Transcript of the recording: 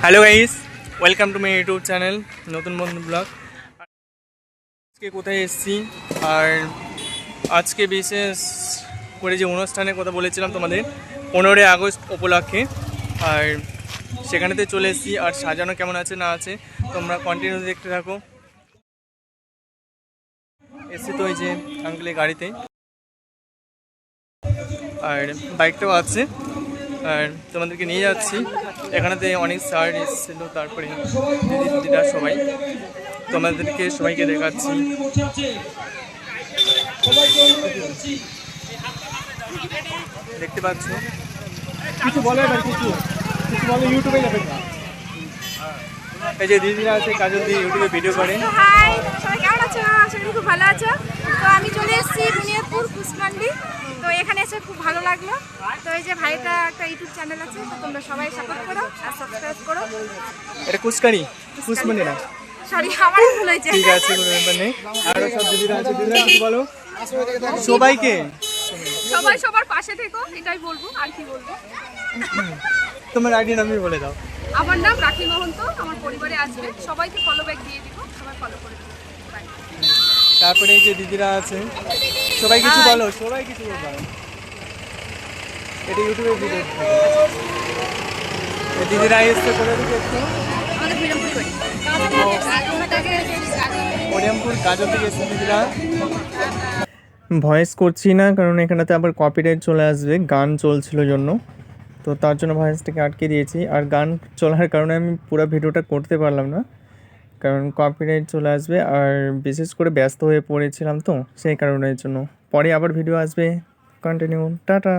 Hello guys, welcome to my YouTube channel নতুন বন্ধু blog. আজকে কোথায় এসেছি আর আজকে বিশেষ করে যে অনুষ্ঠানের কথা বলেছিলাম তোমাদের 15ই আগস্ট উপলক্ষে, আর সেখানেতে চলে এসেছি। আর সাজানো কেমন আছে না আছে তোমরা কন্টিনিউ দেখতে থাকো। এসছি তো এই যে আঙ্কেলের গাড়িতে, আর বাইকটাও আছে, আর তোমাদেরকে নিয়ে যাচ্ছি। এখানেতে অনেক স্যার এসেছিল, তারপরে দিদিরা সবাই, তোমাদেরকে সবাইকে দেখাচ্ছি। দেখতে পাচ্ছ, কিছু বলে কিছু কিছু বলে ইউটিউবে যাবে না। এই যে দিদিরা আছে, কাজল দিয়ে ইউটিউবে ভিডিও করে। হাই, সবাই কেমন আছো? আশা করি খুব ভালো আছো। তো আমি চলে এসেছি বুনিয়াদপুর কুশমান্ডি। তো এখানে এসে খুব ভালো লাগলো। তো এই যে ভাইটা একটা ইউটিউব চ্যানেল আছে, তো তোমরা সবাই সাপোর্ট করো আর সাবস্ক্রাইব করো। এটা কুচকারি, কুচমান্ডি না, সরি আমার ভুল হয়েছে। ঠিক আছে, কোনো ব্যাপার নেই। আরো সব দিদিরা আছে, দিদিরা কিছু বলো সবাইকে। সবাই সবার পাশে থেকো, এটাই বলবো, আর কি বলবো। তোমার আইডি নামই বলে দাও। আমার নাম রাখি মহন্ত, আমার পরিবারে আসবে, সবাইকে ফলো ব্যাক দিয়ে দিব, সবাই ফলো করে দিও। বাই। তারপরে এই যে দিদিরা আছে, সবাই কিছু বলো, সবাই কিছু বলো। এটা ইউটিউবে ভিডিও। দিদিরা এসছে কোথা থেকে এসছে? আমাদের বিরামপুর করি। ওরিয়ামপুর কাজল থেকে এসছে দিদিরা। ভয়েস করছি না, কারণ এখানেতে আবার কপিরাইট চলে আসবে, গান চলছিল জন্য। তো তার জন্য ভয়েসটাকে আটকে দিয়েছি। আর গান চলার কারণে আমি পুরো ভিডিওটা করতে পারলাম না, কারণ কপিরাইট চলে আসবে। আর বিশেষ করে ব্যস্ত হয়ে পড়েছিলাম, তো সেই কারণের জন্য। পরে আবার ভিডিও আসবে, কন্টিনিউ, টাটা।